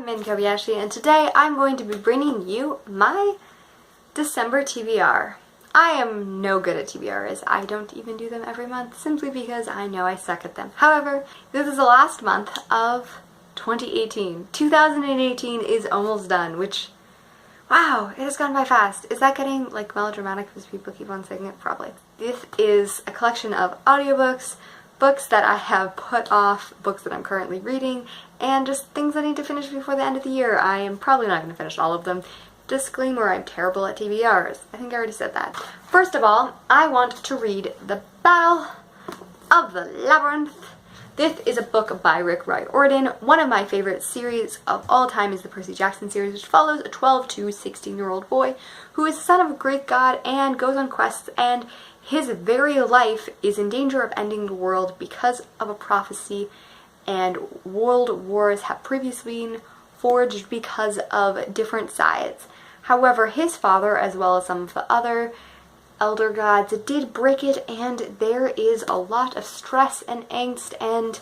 I'm Min Kobayashi, and today I'm going to be bringing you my December TBR. I am no good at TBRs. I don't even do them every month simply because I know I suck at them. However, this is the last month of 2018. 2018 is almost done, which, wow, it has gone by fast. Is that getting like melodramatic because people keep on saying it? Probably. This is a collection of audiobooks, books that I have put off, books that I'm currently reading, and just things I need to finish before the end of the year. I am probably not going to finish all of them. Disclaimer, I'm terrible at TBRs. I think I already said that. First of all, I want to read The Battle of the Labyrinth. This is a book by Rick Riordan. One of my favorite series of all time is the Percy Jackson series, which follows a 12 to 16-year-old boy who is the son of a Greek god and goes on quests, and his very life is in danger of ending the world because of a prophecy, and world wars have previously been forged because of different sides. However, his father, as well as some of the other elder gods, did break it, and there is a lot of stress and angst and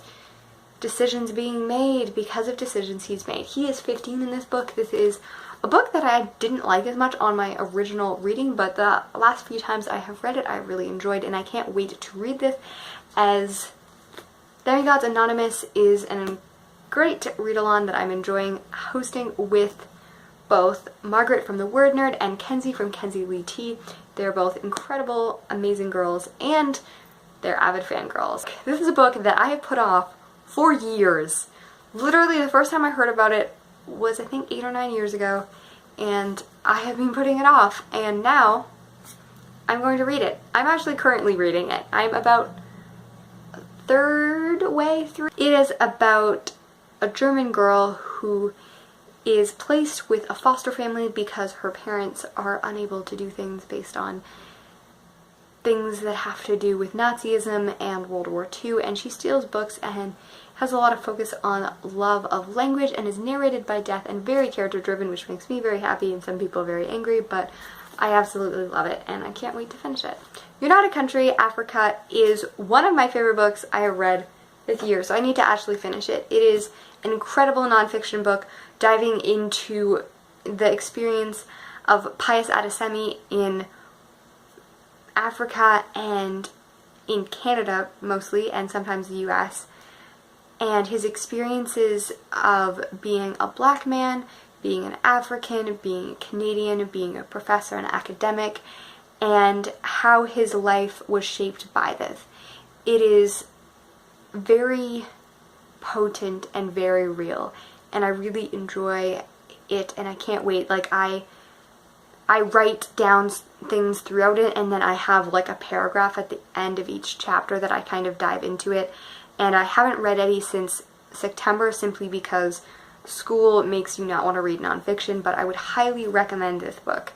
decisions being made because of decisions he's made. He is 15 in this book. This is a book that I didn't like as much on my original reading, but the last few times I have read it, I really enjoyed, and I can't wait to read this, as Demigods Anonymous is a great read-along that I'm enjoying hosting with both Margaret from The Word Nerd and Kenzie from Kenzie Lee T. They're both incredible, amazing girls, and they're avid fangirls. This is a book that I have put off for years. Literally, the first time I heard about it was, I think, 8 or 9 years ago, and I have been putting it off, and now I'm going to read it. I'm actually currently reading it. I'm about a third way through. It is about a German girl who is placed with a foster family because her parents are unable to do things based on things that have to do with Nazism and World War II, and she steals books and has a lot of focus on love of language, and is narrated by Death and very character driven, which makes me very happy and some people very angry, but I absolutely love it and I can't wait to finish it. You're Not a Country, Africa is one of my favorite books I have read this year, so I need to actually finish it. It is an incredible nonfiction book diving into the experience of Pius Adesemi in Africa and in Canada mostly, and sometimes the US, and his experiences of being a black man, being an African, being a Canadian, being a professor and academic, and how his life was shaped by this. It is very potent and very real, and I really enjoy it, and I can't wait. Like, I write down things throughout it, and then I have like a paragraph at the end of each chapter that I kind of dive into it, and I haven't read any since September simply because school makes you not want to read nonfiction, but I would highly recommend this book.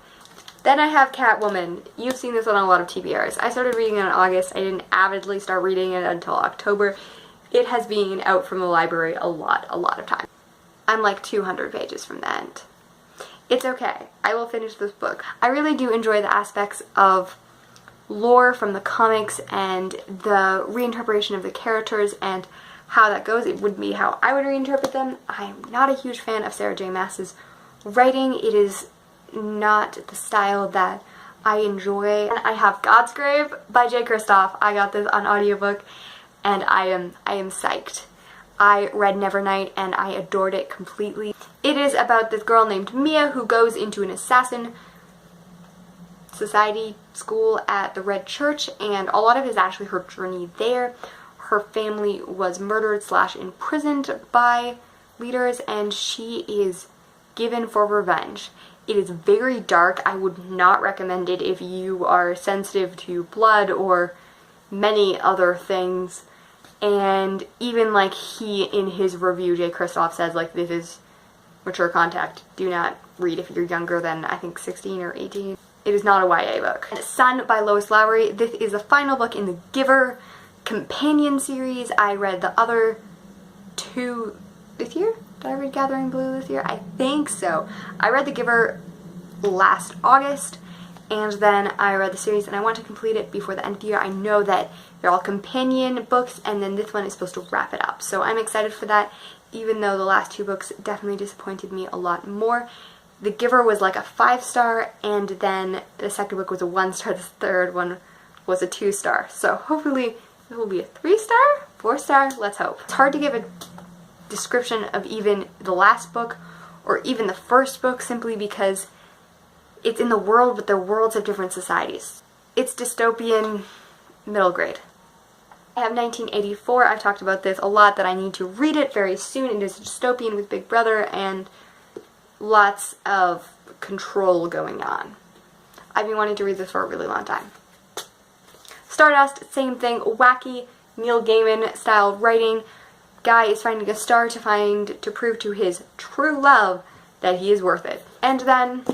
Then I have Catwoman. You've seen this on a lot of TBRs. I started reading it in August. I didn't avidly start reading it until October. It has been out from the library a lot of time. I'm like 200 pages from the end. It's okay. I will finish this book. I really do enjoy the aspects of lore from the comics and the reinterpretation of the characters and how that goes. It would be how I would reinterpret them. I'm not a huge fan of Sarah J. Maas's writing. It is not the style that I enjoy. I have God's Grave by J. Kristoff. I got this on audiobook, and I am psyched. I read Nevernight and I adored it completely. It is about this girl named Mia who goes into an assassin society school at the Red Church, and a lot of it is actually her journey there. Her family was murdered / imprisoned by leaders, and she is given for revenge. It is very dark. I would not recommend it if you are sensitive to blood or many other things. And even like he, in his review, J. Kristoff says, like, this is mature content. Do not read if you're younger than, I think, 16 or 18. It is not a YA book. Sun by Lois Lowry. This is the final book in the Giver companion series. I read the other two this year. Did I read Gathering Blue this year? I think so. I read The Giver last August, and then I read the series, and I want to complete it before the end of the year. I know that they're all companion books, and then this one is supposed to wrap it up, so I'm excited for that. even though the last 2 books definitely disappointed me a lot more. The Giver was like a 5-star, and then the second book was a 1-star, the third one was a 2-star. So hopefully it will be a 3-star, 4-star, let's hope. It's hard to give a description of even the last book or even the first book simply because it's in the world, but their worlds have different societies. It's dystopian, middle grade. I have 1984. I've talked about this a lot, that I need to read it very soon. It is dystopian with Big Brother and lots of control going on. I've been wanting to read this for a really long time. Stardust, same thing, wacky Neil Gaiman style writing. Guy is finding a star to prove to his true love that he is worth it. And then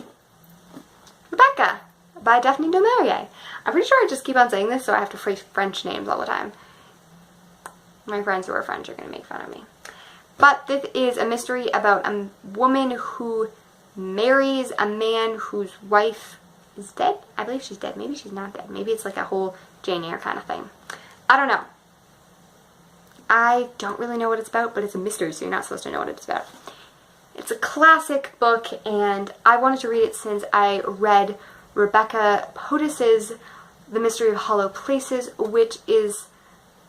Becca by Daphne du Maurier. I'm pretty sure I just keep on saying this, so I have to phrase French names all the time. My friends who are French are going to make fun of me. But this is a mystery about a woman who marries a man whose wife is dead. I believe she's dead. Maybe she's not dead. Maybe it's like a whole Jane Eyre kind of thing. I don't know. I don't really know what it's about, but it's a mystery, so you're not supposed to know what it's about. It's a classic book, and I wanted to read it since I read Rebecca Podes's The Mystery of Hollow Places, which is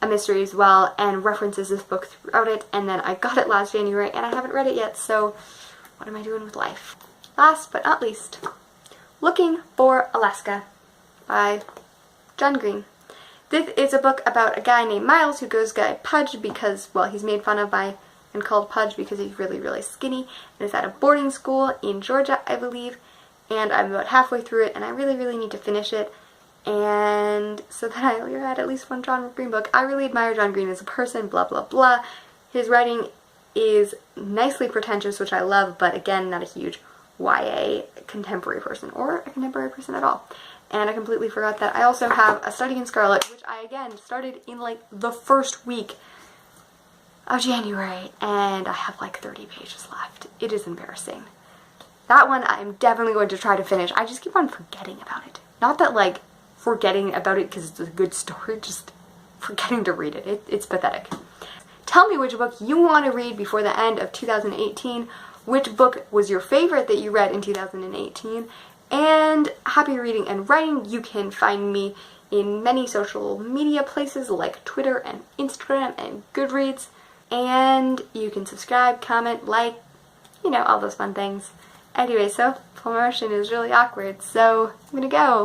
a mystery as well, and references this book throughout it, and then I got it last January, and I haven't read it yet, so what am I doing with life? Last but not least, Looking for Alaska by John Green. This is a book about a guy named Miles who goes by Pudge because, well, he's made fun of by and called Pudge because he's really, really skinny, and is at a boarding school in Georgia, I believe, and I'm about halfway through it, and I really, really need to finish it, and so that I read at least one John Green book. I really admire John Green as a person, blah, blah, blah. His writing is nicely pretentious, which I love, but again, not a huge YA contemporary person, or a contemporary person at all. And I completely forgot that I also have A Study in Scarlet, which I, again, started in, like, the first week of January, and I have, like, 30 pages left. It is embarrassing. That one I'm definitely going to try to finish. I just keep on forgetting about it. Not that, like, forgetting about it because it's a good story, just forgetting to read it. It's pathetic. Tell me which book you want to read before the end of 2018. Which book was your favorite that you read in 2018? And happy reading and writing. You can find me in many social media places like Twitter and Instagram and Goodreads. And you can subscribe, comment, like, you know, all those fun things. Anyway, so promotion is really awkward, so I'm gonna go.